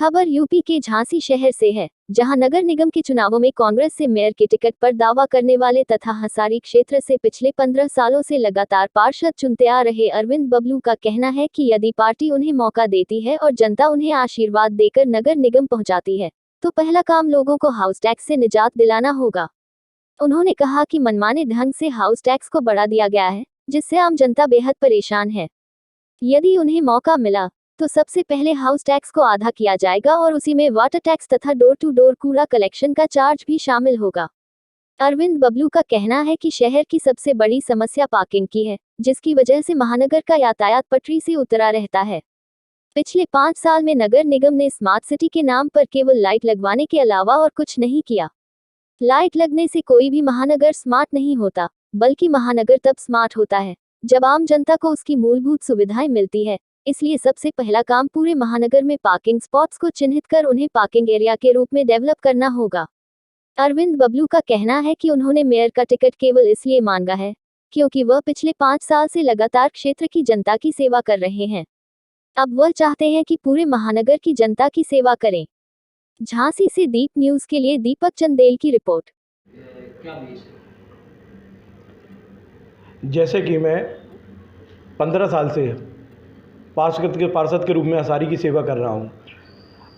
खबर यूपी के झांसी शहर से है, जहां नगर निगम के चुनावों में कांग्रेस से मेयर के टिकट पर दावा करने वाले तथा हसारी क्षेत्र से पिछले 15 सालों से लगातार पार्षद चुनते आ रहे अरविंद बबलू का कहना है कि यदि पार्टी उन्हें मौका देती है और जनता उन्हें आशीर्वाद देकर नगर निगम पहुंचाती है, तो पहला काम लोगों को हाउस टैक्स से निजात दिलाना होगा। उन्होंने कहा कि मनमाने ढंग से हाउस टैक्स को बढ़ा दिया गया है, जिससे आम जनता बेहद परेशान है। यदि उन्हें मौका मिला तो सबसे पहले हाउस टैक्स को आधा किया जाएगा और उसी में वाटर टैक्स तथा डोर टू डोर कूड़ा कलेक्शन का चार्ज भी शामिल होगा। अरविंद बबलू का कहना है कि शहर की सबसे बड़ी समस्या पार्किंग की है, जिसकी वजह से महानगर का यातायात पटरी से उतरा रहता है। पिछले 5 साल में नगर निगम ने स्मार्ट सिटी के नाम पर केवल लाइट लगवाने के अलावा और कुछ नहीं किया। लाइट लगने से कोई भी महानगर स्मार्ट नहीं होता, बल्कि महानगर तब स्मार्ट होता है जब आम जनता को उसकी मूलभूत सुविधाएं मिलती है। इसलिए सबसे पहला काम पूरे महानगर में पार्किंग स्पॉट्स को चिन्हित कर उन्हें पार्किंग एरिया के रूप में डेवलप करना होगा। अरविंद बबलू का कहना है कि उन्होंने मेयर का टिकट केवल इसलिए मांगा है क्योंकि वह पिछले 5 साल से लगातार क्षेत्र की जनता की सेवा कर रहे हैं। अब वह चाहते हैं कि पूरे महानगर की जनता की सेवा करें। झांसी से दीप न्यूज के लिए दीपक चंदेल की रिपोर्ट। जैसे कि मैं 15 साल से पार्षद के रूप में हसारी की सेवा कर रहा हूँ।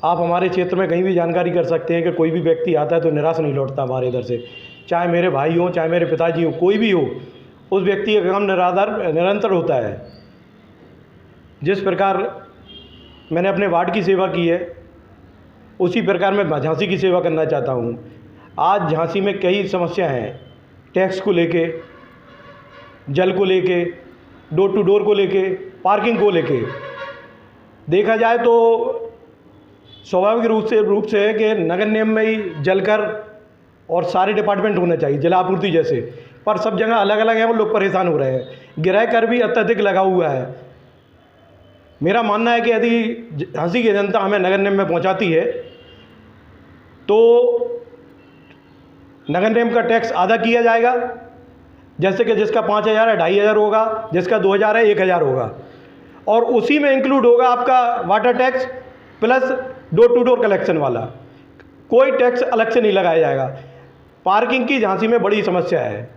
आप हमारे क्षेत्र में कहीं भी जानकारी कर सकते हैं कि कोई भी व्यक्ति आता है तो निराश नहीं लौटता हमारे इधर से, चाहे मेरे भाई हों, चाहे मेरे पिताजी हों, कोई भी हो, उस व्यक्ति का काम निरंतर होता है। जिस प्रकार मैंने अपने वार्ड की सेवा की है, उसी प्रकार मैं झांसी की सेवा करना चाहता हूँ। आज झांसी में कई समस्या हैं, टैक्स को लेके, जल को लेके, डोर टू डोर को लेके, पार्किंग को लेके। देखा जाए तो स्वाभाविक रूप से है कि नगर निगम में ही जलकर और सारे डिपार्टमेंट होने चाहिए, जल आपूर्ति जैसे, पर सब जगह अलग अलग हैं और लोग परेशान हो रहे हैं। किराया कर भी अत्यधिक लगा हुआ है। मेरा मानना है कि यदि झांसी की जनता हमें नगर निगम में पहुंचाती है तो नगर निगम का टैक्स आधा किया जाएगा, जैसे कि जिसका 5,000 है 2,500 होगा, जिसका 2,000 है 1,000 होगा, और उसी में इंक्लूड होगा आपका water tax plus door to door collection वाला। कोई टैक्स अलग से नहीं लगाया जाएगा। पार्किंग की झांसी में बड़ी समस्या है,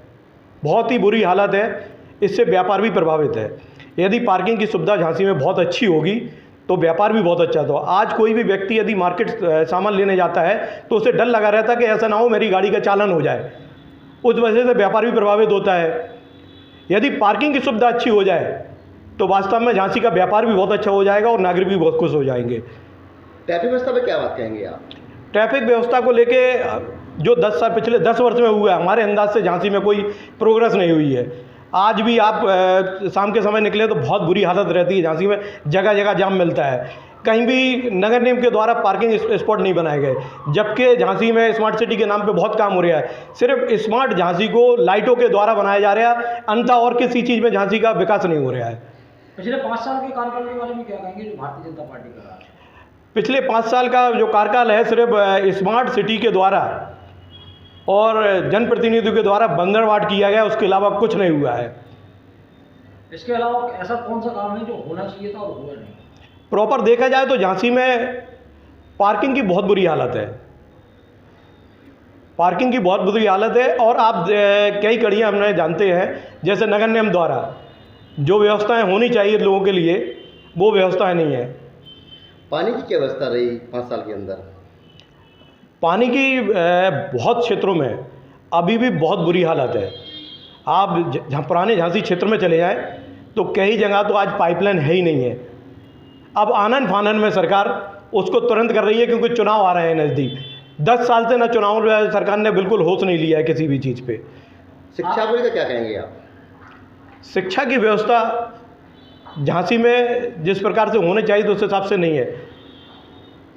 बहुत ही बुरी हालत है, इससे व्यापार भी प्रभावित है। यदि पार्किंग की सुविधा झांसी में बहुत अच्छी होगी तो व्यापार भी बहुत अच्छा। तो आज कोई भी व्यक्ति यदि मार्केट सामान लेने जाता है तो उसे डर लगा रहता है कि ऐसा ना हो मेरी गाड़ी का चालान हो जाए, उस वजह से व्यापार भी प्रभावित होता है। यदि पार्किंग की सुविधा अच्छी हो जाए तो वास्तव में झांसी का व्यापार भी बहुत अच्छा हो जाएगा और नागरिक भी बहुत खुश हो जाएंगे। ट्रैफिक व्यवस्था पर क्या बात कहेंगे आप? ट्रैफिक व्यवस्था को लेके जो पिछले 10 वर्ष में हुआ है, हमारे अंदाज से झांसी में कोई प्रोग्रेस नहीं हुई है। आज भी आप शाम के समय निकले तो बहुत बुरी हालत रहती है झांसी में, जगह जगह जाम मिलता है। कहीं भी नगर निगम के द्वारा पार्किंग स्पॉट नहीं बनाए गए, जबकि झांसी में स्मार्ट सिटी के नाम पे बहुत काम हो रहा है। सिर्फ स्मार्ट झांसी को लाइटों के द्वारा बनाया जा रहा है, अन्यथा और किसी चीज़ में झांसी का विकास नहीं हो रहा है। पिछले 5 साल के कार्यकाल के बारे में क्या कहेंगे जो भारतीय जनता पार्टी का रहा है? पिछले 5 साल का जो कार्यकाल है, सिर्फ स्मार्ट सिटी के द्वारा और जनप्रतिनिधियों के द्वारा बंदर वार्ड किया गया, उसके अलावा कुछ नहीं हुआ है। इसके अलावा ऐसा कौन सा काम है जो होना चाहिए था और हुआ नहीं? प्रॉपर देखा जाए तो झांसी में पार्किंग की बहुत बुरी हालत है, पार्किंग की बहुत बुरी हालत है। और आप कई कड़ियाँ हमने जानते हैं, जैसे नगर निगम द्वारा जो व्यवस्थाएं होनी चाहिए लोगों के लिए, वो व्यवस्थाएं नहीं है। पानी की क्या व्यवस्था रही 5 साल के अंदर? पानी की बहुत क्षेत्रों में अभी भी बहुत बुरी हालत है। आप पुराने झांसी क्षेत्र में चले जाएं तो कई जगह तो आज पाइपलाइन है ही नहीं है। अब आनन फानन में सरकार उसको तुरंत कर रही है क्योंकि चुनाव आ रहे हैं नज़दीक। 10 साल से ना चुनाव सरकार ने बिल्कुल होश नहीं लिया है किसी भी चीज़ पे। शिक्षा को लेकर क्या कहेंगे आप? शिक्षा की व्यवस्था झांसी में जिस प्रकार से होने चाहिए तो उस हिसाब से नहीं है।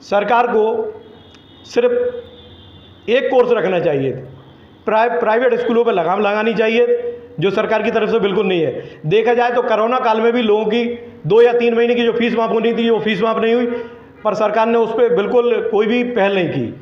सरकार को सिर्फ एक कोर्स रखना चाहिए, प्राइवेट स्कूलों पर लगाम लगानी चाहिए, जो सरकार की तरफ से बिल्कुल नहीं है। देखा जाए तो कोरोना काल में भी लोगों की 2 या 3 महीने की जो फीस माफ़ होनी थी वो फीस माफ़ नहीं हुई, पर सरकार ने उस पर बिल्कुल कोई भी पहल नहीं की।